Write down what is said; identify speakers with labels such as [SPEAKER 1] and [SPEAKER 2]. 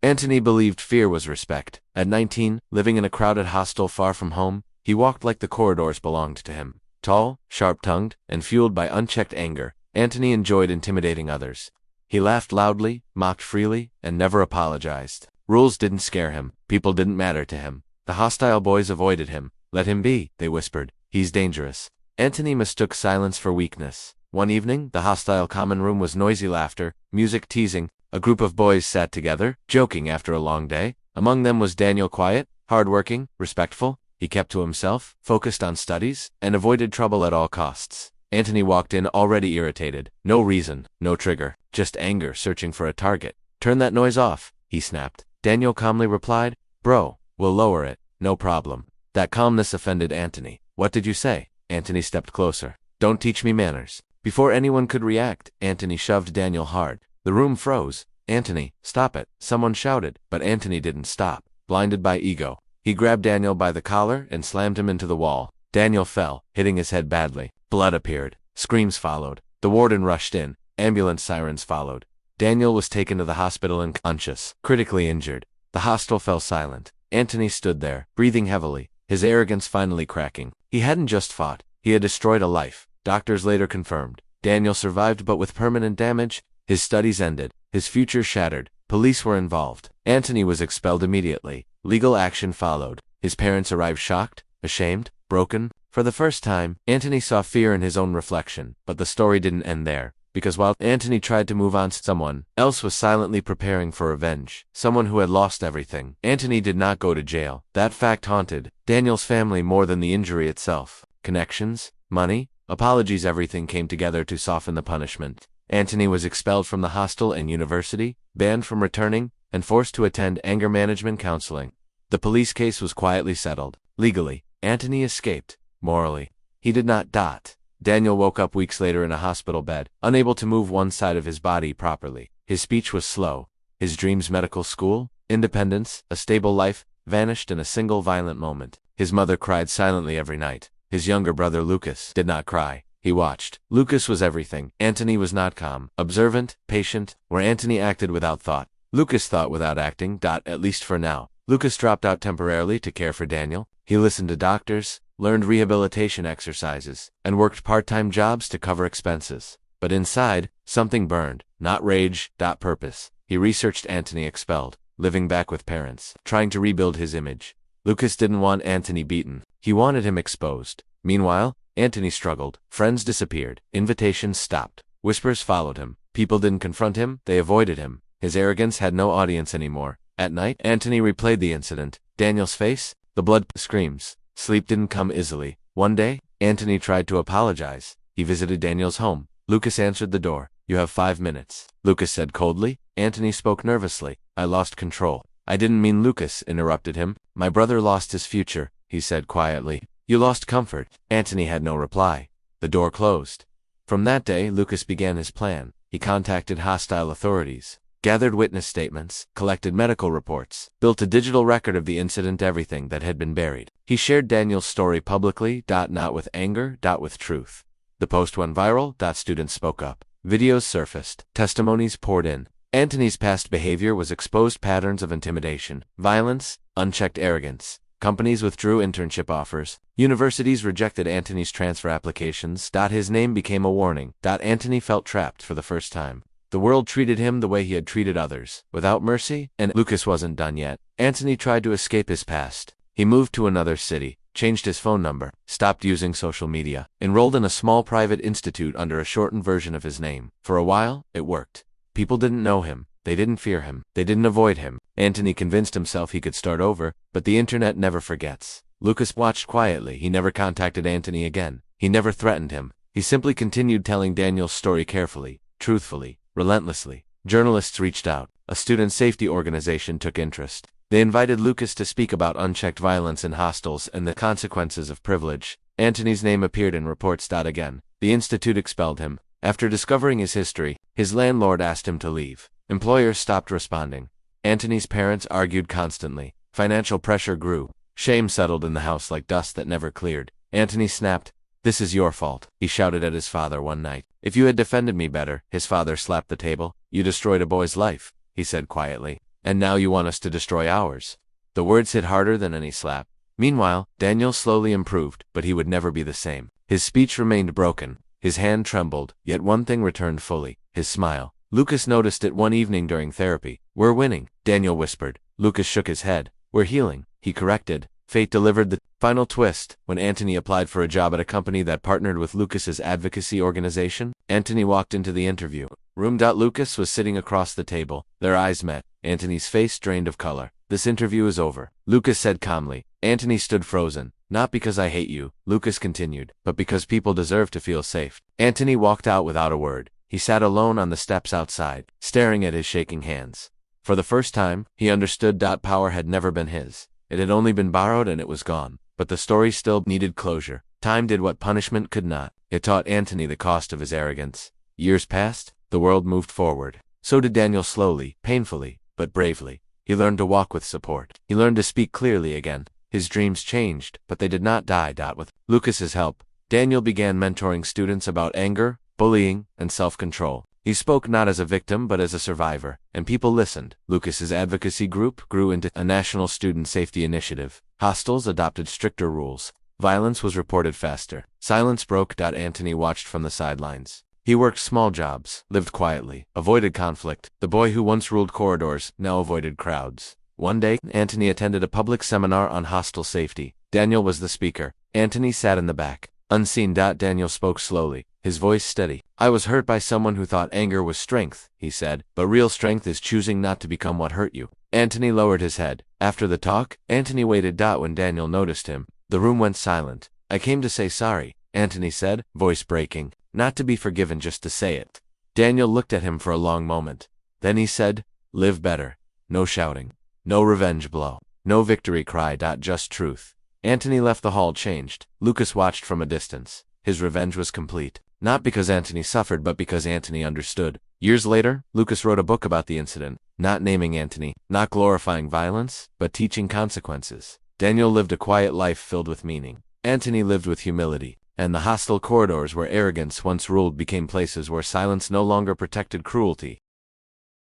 [SPEAKER 1] Antony believed fear was respect. At 19, living in a crowded hostel far from home, he walked like the corridors belonged to him. Tall, sharp-tongued, and fueled by unchecked anger, Antony enjoyed intimidating others. He laughed loudly, mocked freely, and never apologized. Rules didn't scare him. People didn't matter to him. The hostile boys avoided him. Let him be, they whispered. He's dangerous. Antony mistook silence for weakness. One evening, the hostile common room was noisy laughter, music, teasing. A group of boys sat together, joking after a long day. Among them was Daniel, quiet, hard-working, respectful. He kept to himself, focused on studies, and avoided trouble at all costs. Antony walked in already irritated. No reason, no trigger, just anger searching for a target. Turn that noise off, he snapped. Daniel calmly replied, Bro, we'll lower it, no problem. That calmness offended Antony. What did you say? Antony stepped closer. Don't teach me manners. Before anyone could react, Antony shoved Daniel hard. The room froze. Antony, stop it, someone shouted, but Antony didn't stop. Blinded by ego, he grabbed Daniel by the collar and slammed him into the wall. Daniel fell, hitting his head badly. Blood appeared. Screams followed. The warden rushed in. Ambulance sirens followed. Daniel was taken to the hospital unconscious, critically injured. The hostel fell silent. Antony stood there, breathing heavily, his arrogance finally cracking. He hadn't just fought, he had destroyed a life. Doctors later confirmed. Daniel survived, but with permanent damage. His studies ended, his future shattered. Police were involved. Antony was expelled immediately. Legal action followed. His parents arrived shocked, ashamed, broken. For the first time, Antony saw fear in his own reflection. But the story didn't end there, because while Antony tried to move on, someone else was silently preparing for revenge. Someone who had lost everything. Antony did not go to jail. That fact haunted Daniel's family more than the injury itself. Connections, money, apologies, everything came together to soften the punishment. Antony was expelled from the hostel and university, banned from returning, and forced to attend anger management counseling. The police case was quietly settled. Legally, Antony escaped. Morally, he did not. Daniel woke up weeks later in a hospital bed, unable to move one side of his body properly. His speech was slow. His dreams, medical school, independence, a stable life, vanished in a single violent moment. His mother cried silently every night. His younger brother Lucas did not cry. He watched. Lucas was everything. Antony was not calm, observant, patient, where Antony acted without thought. Lucas thought without acting. At least for now. Lucas dropped out temporarily to care for Daniel. He listened to doctors, learned rehabilitation exercises, and worked part-time jobs to cover expenses. But inside, something burned. Not rage. Purpose. He researched Antony expelled, living back with parents, trying to rebuild his image. Lucas didn't want Antony beaten. He wanted him exposed. Meanwhile, Antony struggled. Friends disappeared. Invitations stopped. Whispers followed him. People didn't confront him, they avoided him. His arrogance had no audience anymore. At night, Antony replayed the incident. Daniel's face, the blood, screams. Sleep didn't come easily. One day, Antony tried to apologize. He visited Daniel's home. Lucas answered the door. You have 5 minutes. Lucas said coldly. Antony spoke nervously. I lost control. I didn't mean. Lucas interrupted him. My brother lost his future, he said quietly. You lost comfort. Antony had no reply. The door closed. From that day, Lucas began his plan. He contacted hostile authorities, gathered witness statements, collected medical reports, built a digital record of the incident, everything that had been buried. He shared Daniel's story publicly, not with anger, with truth. The post went viral. Students spoke up. Videos surfaced. Testimonies poured in. Antony's past behavior was exposed: patterns of intimidation, violence, unchecked arrogance. Companies withdrew internship offers. Universities rejected Antony's transfer applications. His name became a warning. Antony felt trapped for the first time. The world treated him the way he had treated others, without mercy, and Lucas wasn't done yet. Antony tried to escape his past. He moved to another city, changed his phone number, stopped using social media, enrolled in a small private institute under a shortened version of his name. For a while, it worked. People didn't know him. They didn't fear him. They didn't avoid him. Antony convinced himself he could start over, but the internet never forgets. Lucas watched quietly. He never contacted Antony again. He never threatened him. He simply continued telling Daniel's story carefully, truthfully, relentlessly. Journalists reached out. A student safety organization took interest. They invited Lucas to speak about unchecked violence in hostels and the consequences of privilege. Antony's name appeared in reports. Again, the institute expelled him. After discovering his history, his landlord asked him to leave. Employers stopped responding. Antony's parents argued constantly. Financial pressure grew. Shame settled in the house like dust that never cleared. Antony snapped. This is your fault, he shouted at his father one night. If you had defended me better. His father slapped the table. You destroyed a boy's life, he said quietly. And now you want us to destroy ours. The words hit harder than any slap. Meanwhile, Daniel slowly improved, but he would never be the same. His speech remained broken. His hand trembled, yet one thing returned fully: his smile. Lucas noticed it one evening during therapy. "We're winning," Daniel whispered. Lucas shook his head. "We're healing," he corrected. Fate delivered the final twist when Antony applied for a job at a company that partnered with Lucas's advocacy organization. Antony walked into the interview room. Lucas was sitting across the table. Their eyes met. Antony's face drained of color. "This interview is over," Lucas said calmly. Antony stood frozen. "Not because I hate you," Lucas continued, "but because people deserve to feel safe." Antony walked out without a word. He sat alone on the steps outside, staring at his shaking hands. For the first time, he understood power had never been his. It had only been borrowed and it was gone. But the story still needed closure. Time did what punishment could not. It taught Antony the cost of his arrogance. Years passed, the world moved forward. So did Daniel, slowly, painfully, but bravely. He learned to walk with support. He learned to speak clearly again. His dreams changed, but they did not die. With Lucas's help, Daniel began mentoring students about anger, bullying, and self-control. He spoke not as a victim but as a survivor, and people listened. Lucas's advocacy group grew into a national student safety initiative. Hostels adopted stricter rules. Violence was reported faster. Silence broke. Antony watched from the sidelines. He worked small jobs, lived quietly, avoided conflict. The boy who once ruled corridors now avoided crowds. One day, Antony attended a public seminar on hostel safety. Daniel was the speaker. Antony sat in the back. Unseen. Daniel spoke slowly, his voice steady. "I was hurt by someone who thought anger was strength," he said, "but real strength is choosing not to become what hurt you." Antony lowered his head. After the talk, Antony waited. When Daniel noticed him, the room went silent. "I came to say sorry," Antony said, voice breaking. "Not to be forgiven, just to say it." Daniel looked at him for a long moment. Then he said, "Live better. No shouting. No revenge blow. No victory cry. Just truth." Antony left the hall changed. Lucas watched from a distance. His revenge was complete. Not because Antony suffered, but because Antony understood. Years later, Lucas wrote a book about the incident, not naming Antony, not glorifying violence, but teaching consequences. Daniel lived a quiet life filled with meaning. Antony lived with humility. And the hostile corridors where arrogance once ruled became places where silence no longer protected cruelty.